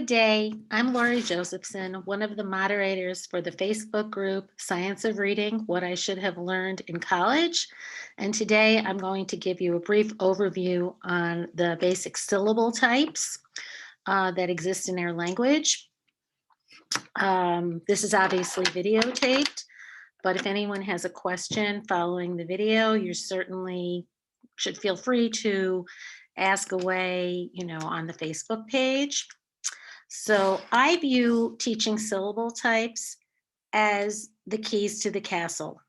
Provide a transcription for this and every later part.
Good day. I'm Lori Josephson, one of the moderators for the Facebook group Science of Reading, What I Should Have Learned in College. And today I'm going to give you a brief overview on the basic syllable types that exist in our language. This is obviously videotaped, but if anyone has a question following the video, you certainly should feel free to ask away, on the Facebook page. So I view teaching syllable types as the keys to the castle.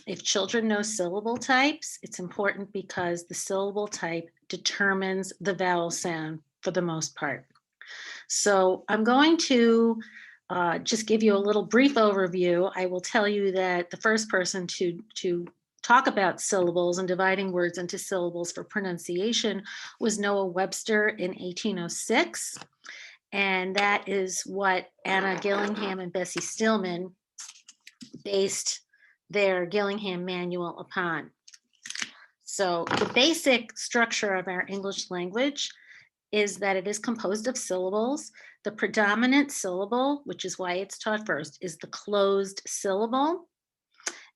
If children know syllable types, it's important because the syllable type determines the vowel sound for the most part. So I'm going to just give you a little brief overview. I will tell you that the first person to talk about syllables and dividing words into syllables for pronunciation was Noah Webster in 1806. And that is what Anna Gillingham and Bessie Stillman based their Gillingham manual upon. So the basic structure of our English language is that it is composed of syllables. The predominant syllable, which is why it's taught first, is the closed syllable.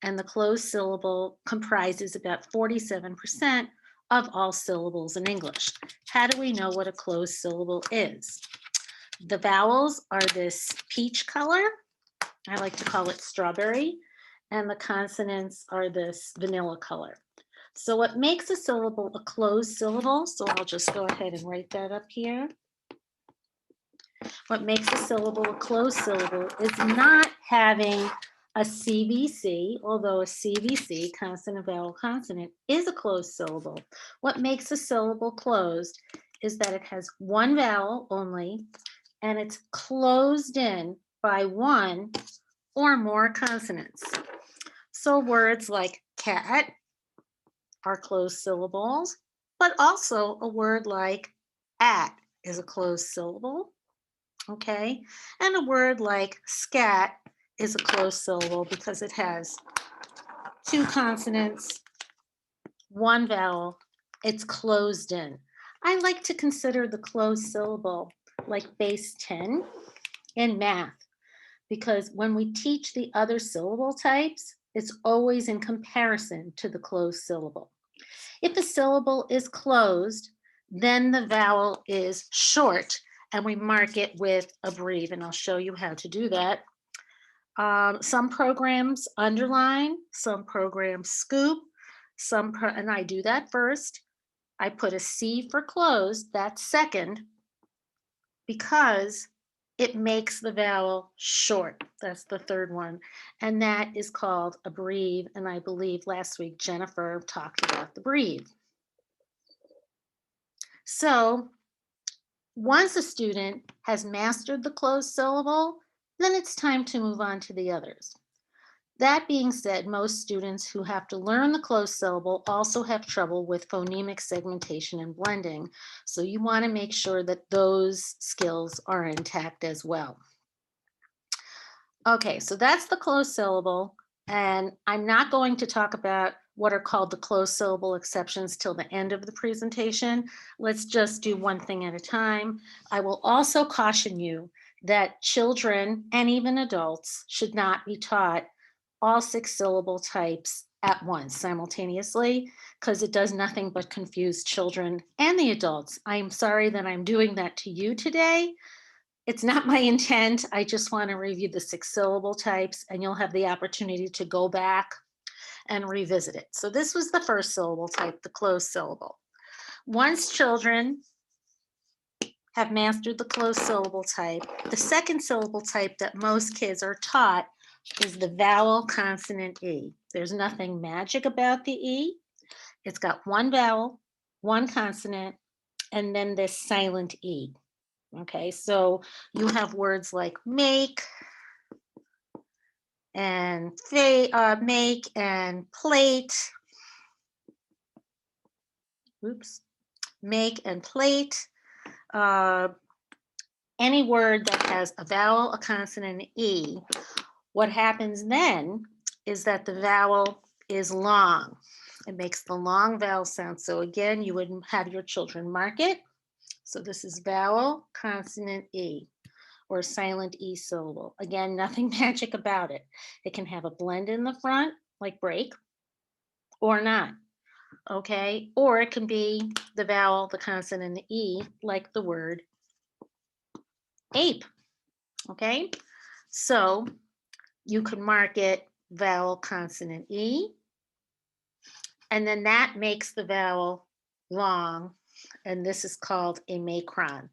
And the closed syllable comprises about 47% of all syllables in English. How do we know what a closed syllable is? The vowels are this peach color. I like to call it strawberry. And the consonants are this vanilla color. So what makes a syllable a closed syllable, so I'll just go ahead and write that up here. What makes a syllable a closed syllable is not having a CVC, although a CVC, consonant, vowel, consonant, is a closed syllable. What makes a syllable closed is that it has one vowel only, and it's closed in by one or more consonants. So words like cat are closed syllables, but also a word like at is a closed syllable, okay? And a word like scat is a closed syllable because it has two consonants, one vowel, it's closed in. I like to consider the closed syllable like base 10 in math, because when we teach the other syllable types, it's always in comparison to the closed syllable. If a syllable is closed, then the vowel is short, and we mark it with a breve, and I'll show you how to do that. Some programs underline, some programs scoop, and I do that first. I put a C for closed, that's second, because it makes the vowel short. That's the third one. And that is called a breve. And I believe last week Jennifer talked about the breve. So once a student has mastered the closed syllable, then it's time to move on to the others. That being said, most students who have to learn the closed syllable also have trouble with phonemic segmentation and blending. So you want to make sure that those skills are intact as well. Okay, so that's the closed syllable. And I'm not going to talk about what are called the closed syllable exceptions till the end of the presentation. Let's just do one thing at a time. I will also caution you that children and even adults should not be taught all 6 syllable types at once simultaneously, because it does nothing but confuse children and the adults. I'm sorry that I'm doing that to you today. It's not my intent. I just want to review the 6 syllable types, and you'll have the opportunity to go back and revisit it. So this was the first syllable type, the closed syllable. Once children have mastered the closed syllable type, the second syllable type that most kids are taught is the vowel-consonant-e. There's nothing magic about the E. It's got one vowel, one consonant, and then this silent E. Okay, so you have words like make and make and plate. Oops, make and plate. Any word that has a vowel, a consonant, and E. What happens then is that the vowel is long. It makes the long vowel sound. So again, you would have your children mark it So this is vowel, consonant E, or silent E syllable. Again, nothing magic about it. It can have a blend in the front, like break, or not. Okay, or it can be the vowel, the consonant, and the E, like the word ape. Okay, so you can mark it vowel, consonant, E, and then that makes the vowel long, and this is called a macron.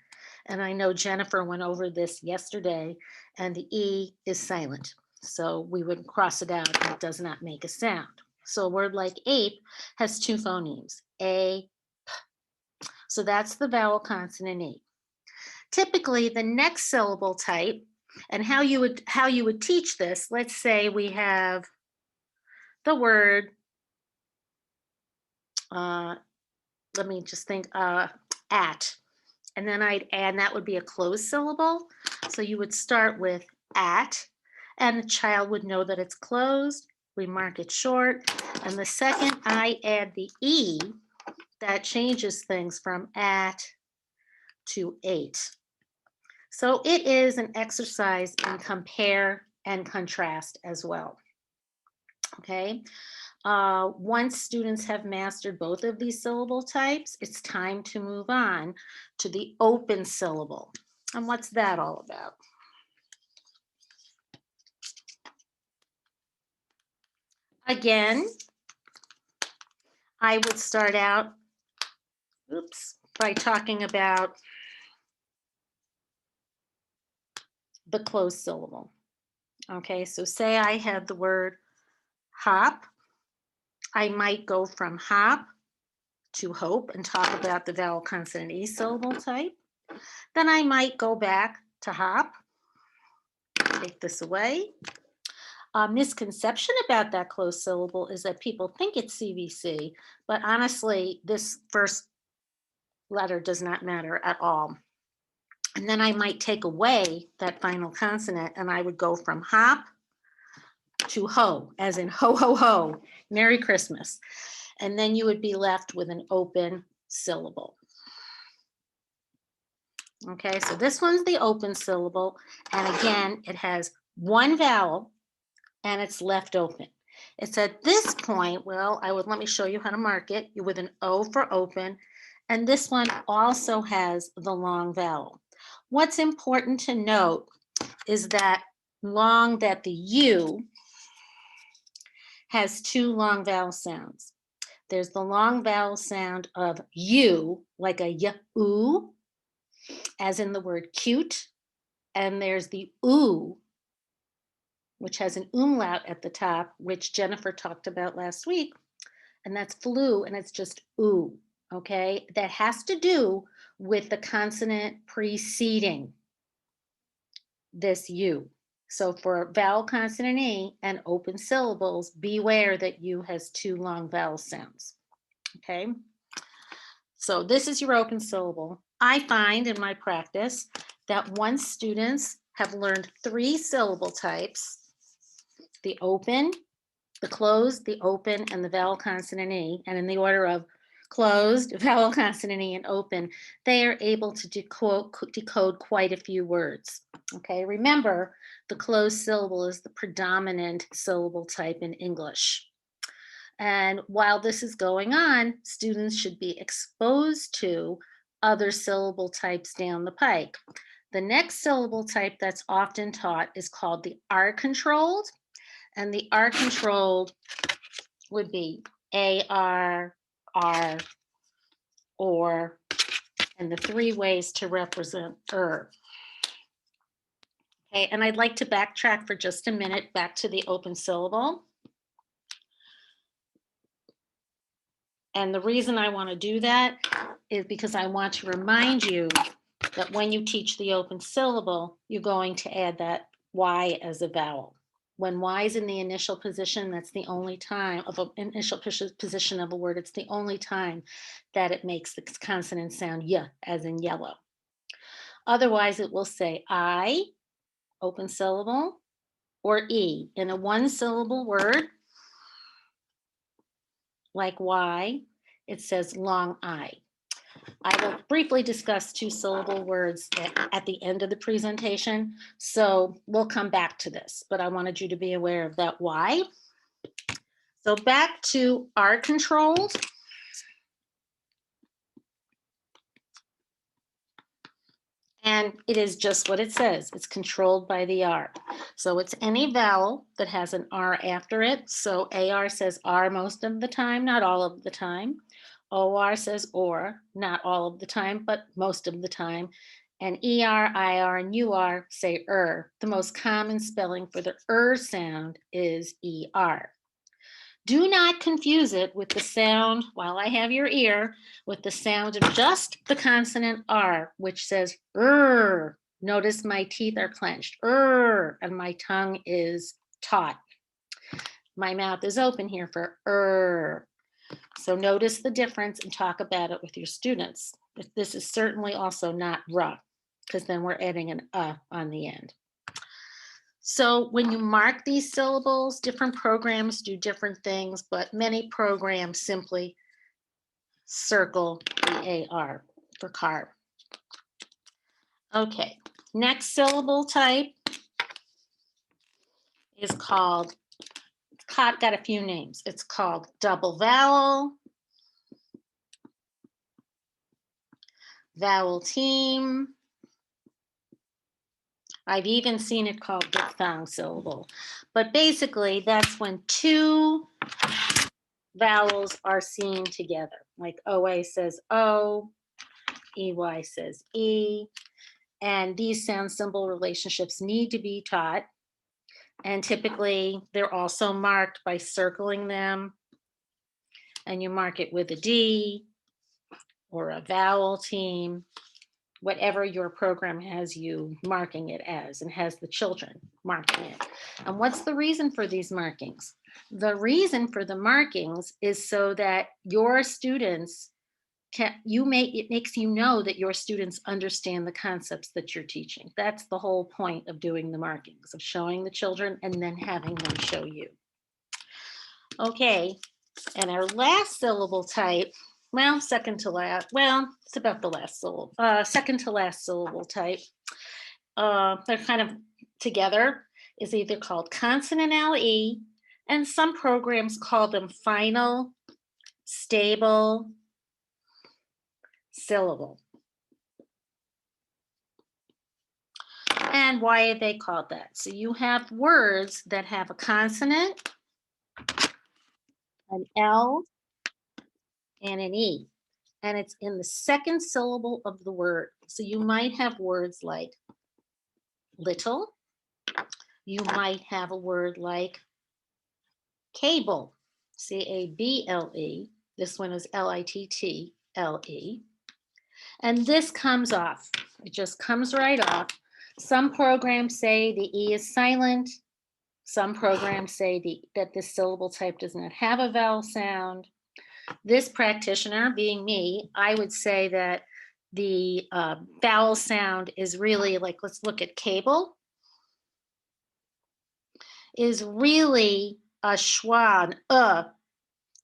And I know Jennifer went over this yesterday, and the E is silent. So we would cross it out, and it does not make a sound. So a word like ape has two phonemes, A, P. So that's the vowel, consonant, E. Typically, the next syllable type, and how you would teach this, let's say we have the word, let me just think, at, and then I'd add, that would be a closed syllable. So you would start with at, and the child would know that it's closed. We mark it short. And the second I add the E, that changes things from at to 8. So it is an exercise in compare and contrast as well. Okay. Once students have mastered both of these syllable types, it's time to move on to the open syllable. And what's that all about? Again, I would start out, by talking about the closed syllable. Okay, so say I had the word hop. I might go from hop to hope and talk about the vowel, consonant, E syllable type. Then I might go back to hop, take this away. A misconception about that closed syllable is that people think it's CVC, but honestly, this first letter does not matter at all. And then I might take away that final consonant and I would go from hop to ho, as in ho, ho, ho, Merry Christmas. And then you would be left with an open syllable. Okay, so this one's the open syllable. And again, it has one vowel and it's left open. It's at this point, well, let me show you how to mark it. You're with an O for open. And this one also has the long vowel. What's important to note is that the U has two long vowel sounds. There's the long vowel sound of U, like a y-oo, as in the word cute. And there's the oo, which has an umlaut at the top, which Jennifer talked about last week. And that's flu, and it's just oo, okay? That has to do with the consonant preceding this U. So for vowel, consonant, E and open syllables, beware that U has two long vowel sounds, okay? So this is your open syllable. I find in my practice that once students have learned 3 syllable types, the open, the closed, the open, and the vowel, consonant, E, and in the order of closed, vowel, consonant, E, and open, they are able to decode quite a few words. Okay, remember, the closed syllable is the predominant syllable type in English. And while this is going on, students should be exposed to other syllable types down the pike. The next syllable type that's often taught is called the R-controlled. And the R-controlled would be AR, R, or, and the 3 ways to represent er. Okay, and I'd like to backtrack for just a minute back to the open syllable. And the reason I want to do that is because I want to remind you that when you teach the open syllable, you're going to add that Y as a vowel. When Y is in the initial position, that's the only time of an initial position of a word. It's the only time that it makes the consonant sound Y, as in yellow. Otherwise, it will say I, open syllable, or E. In a 1-syllable word, like Y, it says long I. I will briefly discuss two syllable words at the end of the presentation. So we'll come back to this, but I wanted you to be aware of that why. So back to our controls. And it is just what it says. It's controlled by the R. So it's any vowel that has an R after it. So AR says R most of the time, not all of the time. OR says OR, not all of the time, but most of the time. And ER, IR, and UR say The most common spelling for the sound is ER. Do not confuse it with the sound, while I have your ear, with the sound of just the consonant R, which says Notice my teeth are clenched, and my tongue is taut. My mouth is open here for So notice the difference and talk about it with your students. This is certainly also not R, because then we're adding an on the end. So when you mark these syllables, different programs do different things, but many programs simply circle the AR for car. Okay, next syllable type is called, got a few names. It's called double vowel, vowel team. I've even seen it called diphthong syllable. But basically, that's when two vowels are seen together. Like OA says O, EY says E. And these sound symbol relationships need to be taught. And typically, they're also marked by circling them. And you mark it with a D or a vowel team, whatever your program has you marking it as, and has the children marking it. And what's the reason for these markings? The reason for the markings is so that your students it makes you know that your students understand the concepts that you're teaching. That's the whole point of doing the markings, of showing the children and then having them show you. Okay, and our last syllable type, well, second to last, well, it's about the last syllable, second to last syllable type. They're kind of together, is either called consonant-e, and some programs call them final, stable, syllable. And why are they called that? So you have words that have a consonant, an L, and an E. And it's in the second syllable of the word. So you might have words like little. You might have a word like cable, C-A-B-L-E. This one is L-I-T-T-L-E. And this comes off. It just comes right off. Some programs say the E is silent. Some programs say that this syllable type does not have a vowel sound. This practitioner, being me, I would say that the vowel sound is really like, let's look at cable, is really a schwa, an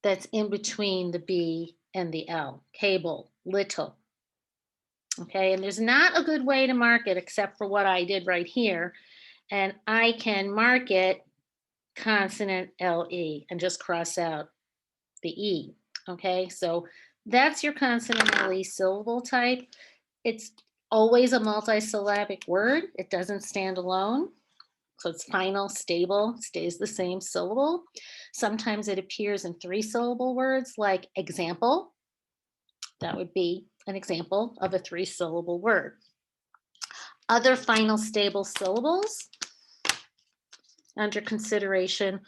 that's in between the B and the L. Cable, little. Okay, and there's not a good way to mark it except for what I did right here. And I can mark it consonant LE and just cross out the E. Okay, so that's your consonant LE syllable type. It's always a multisyllabic word. It doesn't stand alone. So it's final, stable, stays the same syllable. Sometimes it appears in 3-syllable words like example. That would be an example of a 3-syllable word. Other final stable syllables under consideration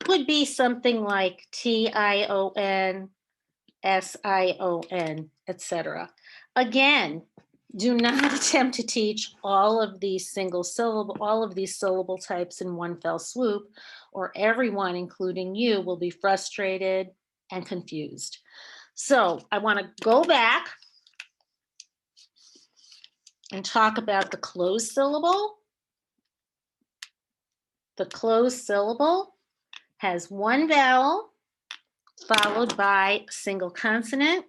would be something like T-I-O-N, S-I-O-N, etc. Again, do not attempt to teach all of these syllable types in one fell swoop, or everyone, including you, will be frustrated and confused. So I want to go back and talk about the closed syllable. The closed syllable has one vowel followed by a single consonant.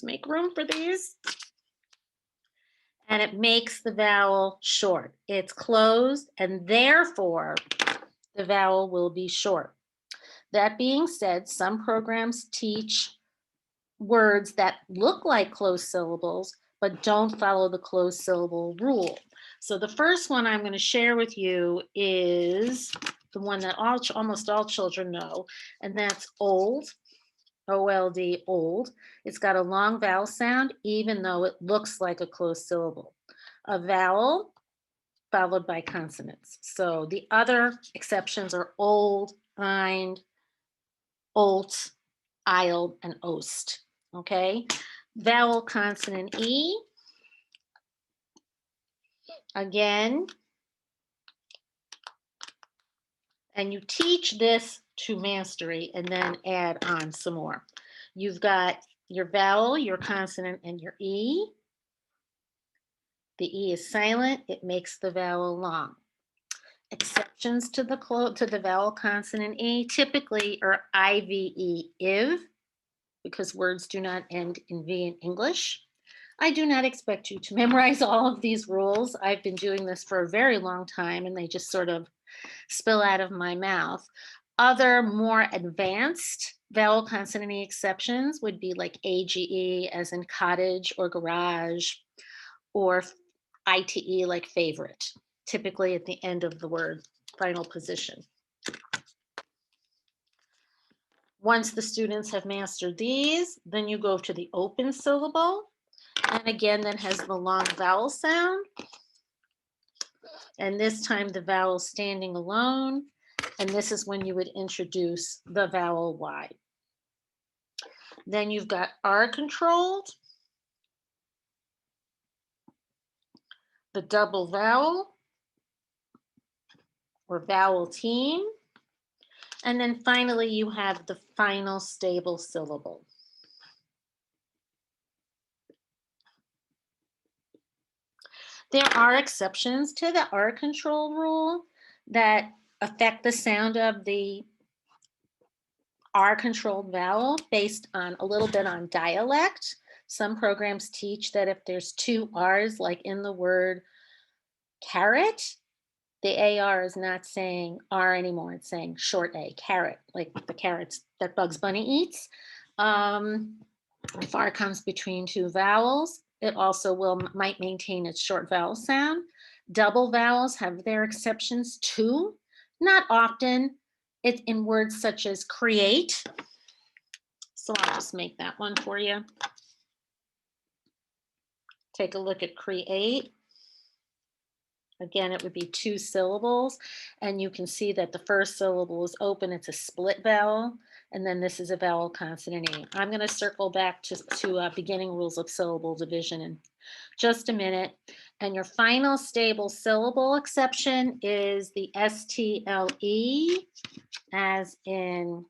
Let's make room for these. And it makes the vowel short. It's closed, and therefore the vowel will be short. That being said, some programs teach words that look like closed syllables, but don't follow the closed syllable rule. So the first one I'm going to share with you is the one that almost all children know, and that's old, O-L-D, old. It's got a long vowel sound, even though it looks like a closed syllable. A vowel followed by consonants. So the other exceptions are old, eind, olt, ild, and ost. Okay, vowel consonant E. Again, and you teach this to mastery and then add on some more. You've got your vowel, your consonant, and your E. The E is silent. It makes the vowel long. Exceptions to the vowel consonant E typically are IVE, IV, because words do not end in V in English. I do not expect you to memorize all of these rules. I've been doing this for a very long time, and they just sort of spill out of my mouth. Other more advanced vowel consonant E exceptions would be like AGE, as in cottage or garage, or ITE, like favorite, typically at the end of the word, final position. Once the students have mastered these, then you go to the open syllable. And again, that has the long vowel sound. And this time the vowel standing alone. And this is when you would introduce the vowel Y. Then you've got R controlled, the double vowel or vowel team. And then finally, you have the final stable syllable. There are exceptions to the R control rule that affect the sound of the R controlled vowel based on a little bit on dialect. Some programs teach that if there's two R's, like in the word carrot, the AR is not saying R anymore. It's saying short A, carrot, like the carrots that Bugs Bunny eats. If R comes between two vowels, it also might maintain its short vowel sound. Double vowels have their exceptions too. Not often. It's in words such as create. So I'll just make that one for you. Take a look at create. Again, it would be two syllables, and you can see that the first syllable is open. It's a split vowel, and then this is a vowel consonant E. I'm going to circle back to beginning rules of syllable division in just a minute. And your final stable syllable exception is the STLE, as in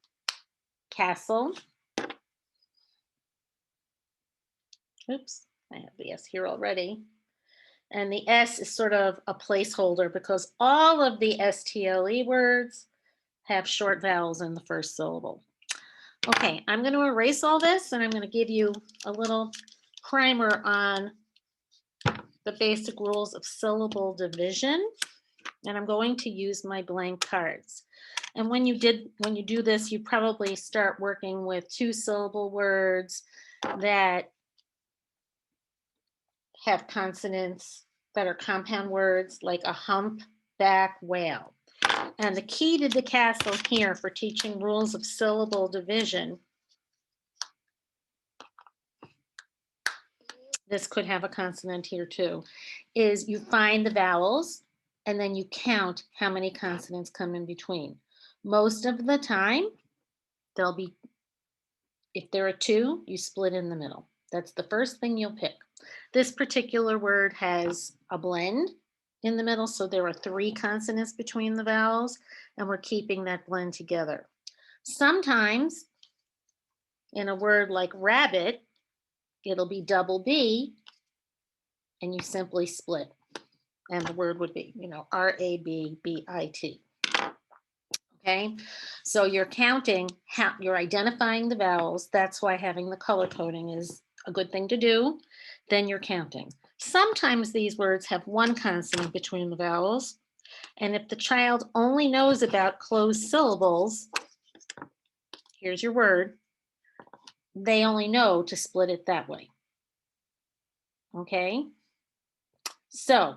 castle. Oops, I have the S here already. And the S is sort of a placeholder because all of the STLE words have short vowels in the first syllable. Okay, I'm going to erase all this and I'm going to give you a little primer on the basic rules of syllable division. And I'm going to use my blank cards. And when you do this, you probably start working with two syllable words that have consonants that are compound words, like a humpback whale. And the key to the castle here for teaching rules of syllable division, this could have a consonant here too, is you find the vowels and then you count how many consonants come in between. Most of the time, there'll be, if there are two, you split in the middle. That's the first thing you'll pick. This particular word has a blend in the middle, so there are three consonants between the vowels, and we're keeping that blend together. Sometimes in a word like rabbit, it'll be double B, and you simply split, and the word would be, R-A-B-B-I-T. Okay, so you're counting, you're identifying the vowels. That's why having the color coding is a good thing to do. Then you're counting. Sometimes these words have one consonant between the vowels. And if the child only knows about closed syllables, here's your word, they only know to split it that way. Okay? So,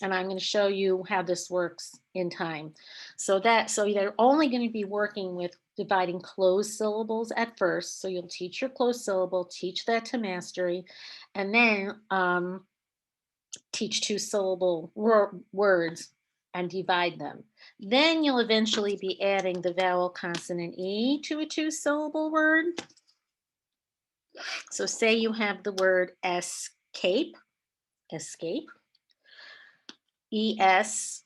and I'm going to show you how this works in time. So they're only going to be working with dividing closed syllables at first. So you'll teach your closed syllable, teach that to mastery, and then teach 2-syllable words and divide them. Then you'll eventually be adding the vowel consonant E to a 2-syllable word. So say you have the word escape, escape, E-S-C-A-P-E.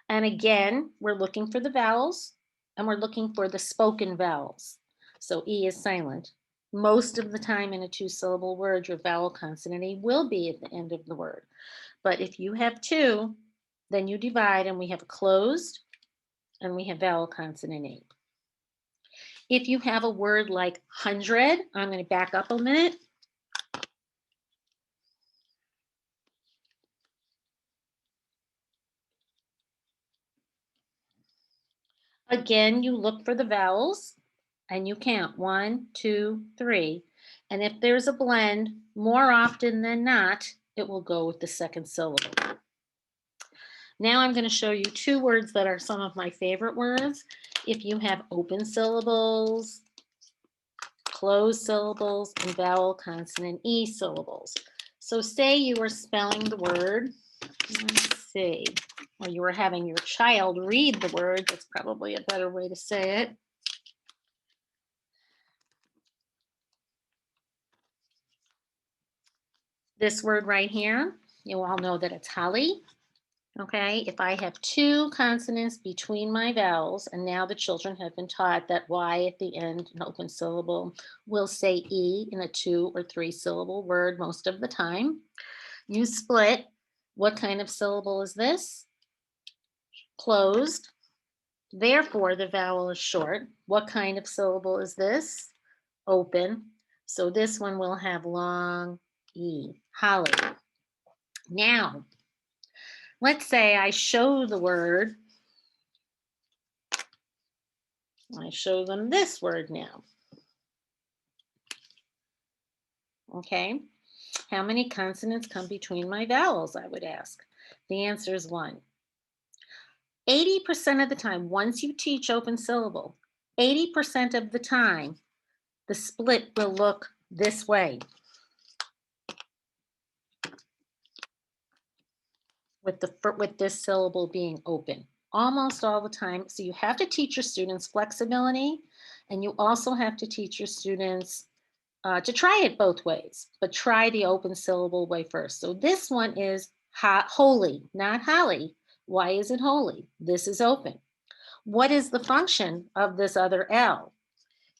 And again, we're looking for the vowels and we're looking for the spoken vowels. So E is silent. Most of the time in a 2-syllable word, your vowel consonant E will be at the end of the word. But if you have 2, then you divide and we have a closed and we have vowel consonant E. If you have a word like 100, I'm going to back up a minute. Again, you look for the vowels and you count 1, 2, 3. And if there's a blend, more often than not, it will go with the second syllable. Now I'm going to show you 2 words that are some of my favorite words. If you have open syllables, closed syllables, and vowel consonant E syllables. So say you were spelling the word, let's see, or you were having your child read the word, that's probably a better way to say it. This word right here, you all know that it's holly. Okay, if I have 2 consonants between my vowels, and now the children have been taught that Y at the end, an open syllable, will say E in a 2 or 3-syllable word most of the time. You split. What kind of syllable is this? Closed. Therefore, the vowel is short. What kind of syllable is this? Open. So this one will have long E, holly. Now, let's say I show the word. I show them this word now. Okay. How many consonants come between my vowels, I would ask. The answer is 1. 80% of the time, once you teach open syllable, 80% of the time, the split will look this way. With this syllable being open. Almost all the time. So you have to teach your students flexibility, and you also have to teach your students to try it both ways, but try the open syllable way first. So this one is holy, not holly. Why is it holy? This is open. What is the function of this other L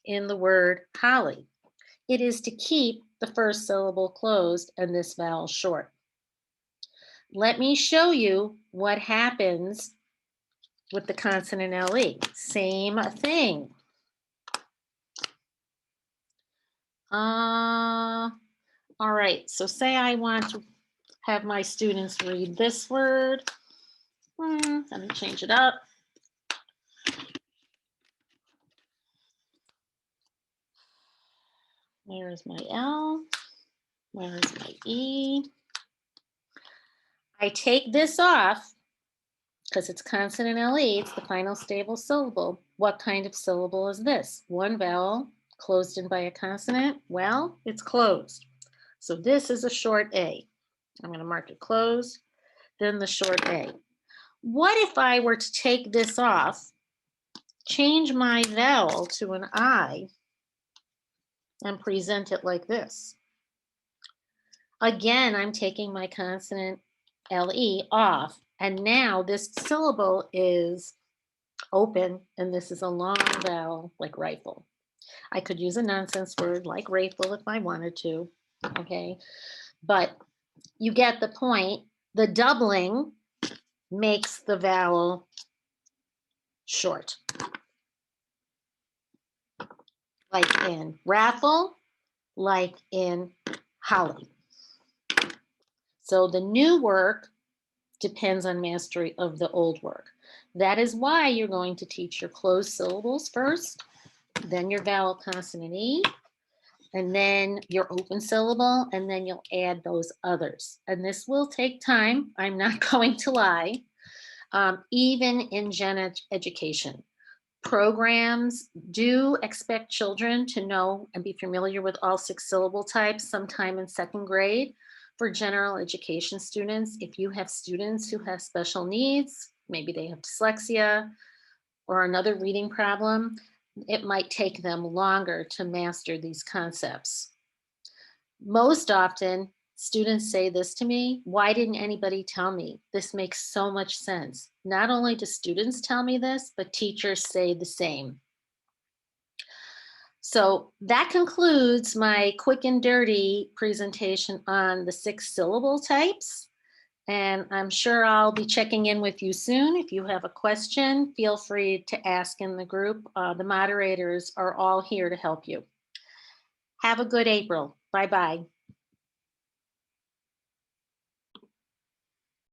in the word holly? It is to keep the first syllable closed and this vowel short. Let me show you what happens with the consonant LE. Same thing. All right, so say I want to have my students read this word. Let me change it up. Where is my L? Where is my E? I take this off because it's consonant LE, it's the final stable syllable. What kind of syllable is this? One vowel closed in by a consonant? Well, it's closed. So this is a short A. I'm going to mark it closed, then the short A. What if I were to take this off, change my vowel to an I, and present it like this? Again, I'm taking my consonant LE off, and now this syllable is open, and this is a long vowel like rifle. I could use a nonsense word like rifle if I wanted to, okay? But you get the point. The doubling makes the vowel short. like in raffle, like in holly. So the new work depends on mastery of the old work. That is why you're going to teach your closed syllables first, then your vowel consonant E, and then your open syllable, and then you'll add those others. And this will take time, I'm not going to lie, even in gen ed education. Programs do expect children to know and be familiar with all 6 syllable types sometime in 2nd grade. For general education students, if you have students who have special needs, maybe they have dyslexia or another reading problem, it might take them longer to master these concepts. Most often, students say this to me, why didn't anybody tell me? This makes so much sense. Not only do students tell me this, but teachers say the same. So that concludes my quick and dirty presentation on the 6 syllable types. And I'm sure I'll be checking in with you soon. If you have a question, feel free to ask in the group. The moderators are all here to help you. Have a good April. Bye-bye.